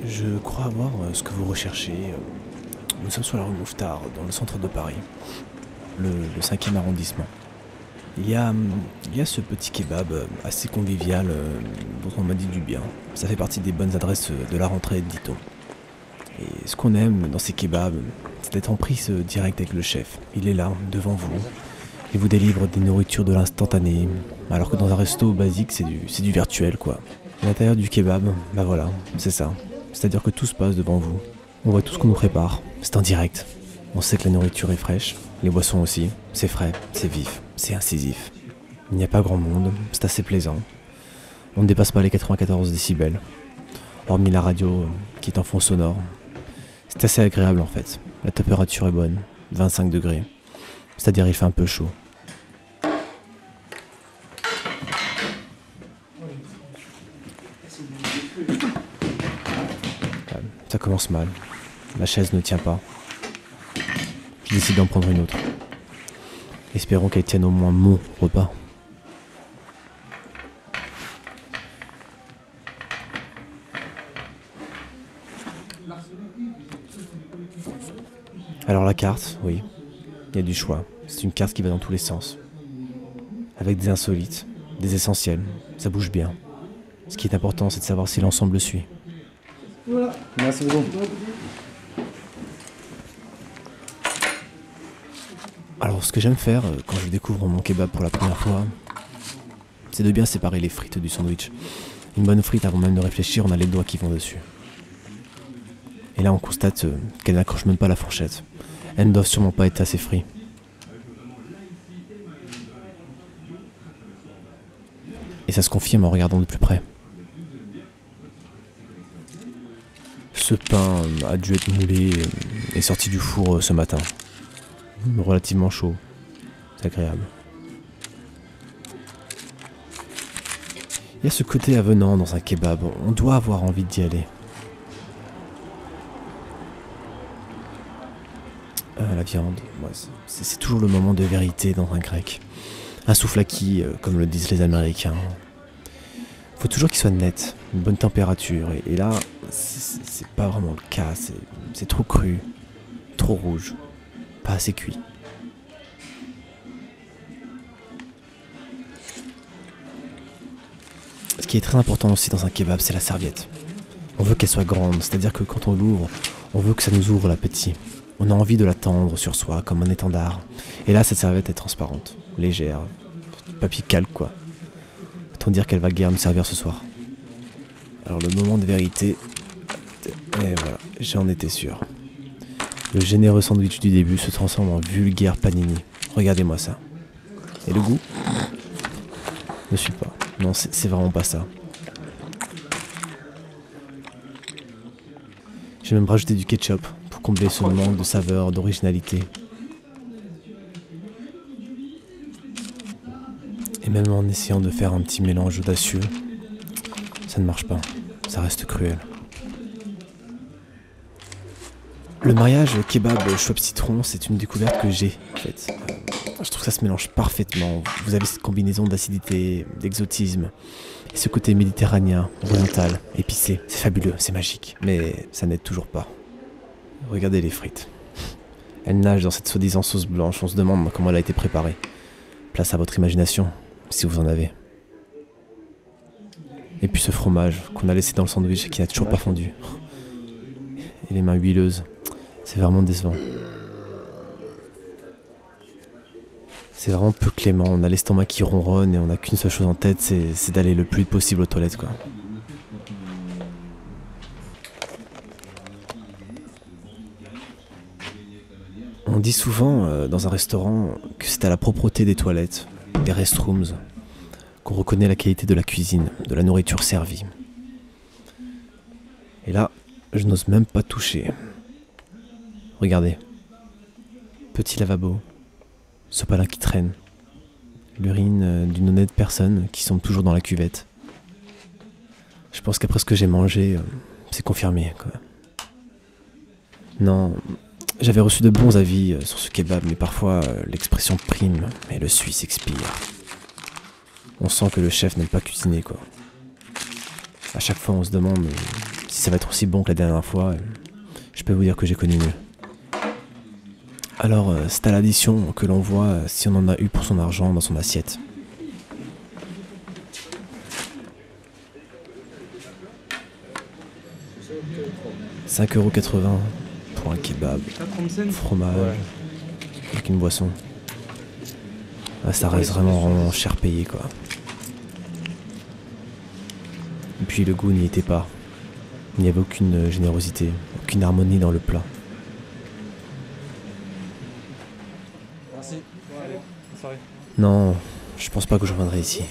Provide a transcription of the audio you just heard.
Je crois avoir ce que vous recherchez. Nous sommes sur la rue Mouffetard, dans le centre de Paris, le 5e arrondissement. Il y a ce petit kebab assez convivial dont on m'a dit du bien. Ça fait partie des bonnes adresses de la rentrée, dit-on. Et ce qu'on aime dans ces kebabs, c'est d'être en prise directe avec le chef. Il est là, devant vous. Il vous délivre des nourritures de l'instantané, alors que dans un resto basique, c'est du virtuel, quoi. À l'intérieur du kebab, bah voilà, c'est ça. C'est-à-dire que tout se passe devant vous. On voit tout ce qu'on nous prépare, c'est en direct. On sait que la nourriture est fraîche, les boissons aussi. C'est frais, c'est vif, c'est incisif. Il n'y a pas grand monde, c'est assez plaisant. On ne dépasse pas les 94 décibels. Hormis la radio qui est en fond sonore. C'est assez agréable en fait. La température est bonne, 25 degrés. C'est-à-dire il fait un peu chaud. Ça commence mal. La chaise ne tient pas. Je décide d'en prendre une autre. Espérons qu'elle tienne au moins mon repas. Alors la carte, oui, il y a du choix. C'est une carte qui va dans tous les sens. Avec des insolites, des essentiels, ça bouge bien. Ce qui est important, c'est de savoir si l'ensemble suit. Voilà. Merci beaucoup. Alors ce que j'aime faire quand je découvre mon kebab pour la première fois, c'est de bien séparer les frites du sandwich. Une bonne frite, avant même de réfléchir, on a les doigts qui vont dessus. Et là on constate qu'elle n'accroche même pas la fourchette. Elles ne doivent sûrement pas être assez frites. Et ça se confirme en regardant de plus près. Ce pain a dû être moulé et sorti du four ce matin. Relativement chaud. C'est agréable. Il y a ce côté avenant dans un kebab. On doit avoir envie d'y aller. La viande, ouais, c'est toujours le moment de vérité dans un grec. Un souvlaki, comme le disent les Américains. Faut toujours qu'il soit net, une bonne température. Et là, c'est pas vraiment le cas. C'est trop cru, trop rouge, pas assez cuit. Ce qui est très important aussi dans un kebab, c'est la serviette. On veut qu'elle soit grande, c'est-à-dire que quand on l'ouvre, on veut que ça nous ouvre l'appétit. On a envie de la tendre sur soi comme un étendard. Et là, cette serviette est transparente, légère, papier calque quoi. Autant dire qu'elle va guère me servir ce soir. Alors le moment de vérité, et voilà, j'en étais sûr. Le généreux sandwich du début se transforme en vulgaire panini. Regardez-moi ça. Et le goût ne suit pas. Non, c'est vraiment pas ça. J'ai même rajouté du ketchup pour combler ce manque de saveur, d'originalité. Et même en essayant de faire un petit mélange audacieux, ça ne marche pas. Ça reste cruel. Le mariage kebab-chouab-citron, c'est une découverte que j'ai faite. Je trouve que ça se mélange parfaitement. Vous avez cette combinaison d'acidité, d'exotisme, et ce côté méditerranéen, oriental, épicé. C'est fabuleux, c'est magique, mais ça n'aide toujours pas. Regardez les frites. Elles nagent dans cette soi-disant sauce blanche, on se demande comment elle a été préparée. Place à votre imagination, si vous en avez. Et puis ce fromage qu'on a laissé dans le sandwich et qui n'a toujours pas fondu. Et les mains huileuses, c'est vraiment décevant. C'est vraiment peu clément, on a l'estomac qui ronronne et on n'a qu'une seule chose en tête, c'est d'aller le plus vite possible aux toilettes quoi. On dit souvent dans un restaurant que c'est à la propreté des toilettes, des restrooms, qu'on reconnaît la qualité de la cuisine, de la nourriture servie. Et là, je n'ose même pas toucher. Regardez. Petit lavabo. Sopalin qui traîne. L'urine d'une honnête personne qui semble toujours dans la cuvette. Je pense qu'après ce que j'ai mangé, c'est confirmé quoi. Non, j'avais reçu de bons avis sur ce kebab, mais parfois l'expression prime et le suisse expire. On sent que le chef n'aime pas cuisiner quoi. À chaque fois on se demande si ça va être aussi bon que la dernière fois, je peux vous dire que j'ai connu mieux. Alors, c'est à l'addition que l'on voit si on en a eu pour son argent dans son assiette. 5,80 € pour un kebab, fromage, avec une boisson. Ah, ça reste vraiment cher payé, quoi. Et puis le goût n'y était pas. Il n'y avait aucune générosité, aucune harmonie dans le plat. Merci. Bonne soirée. Non, je pense pas que je reviendrai ici.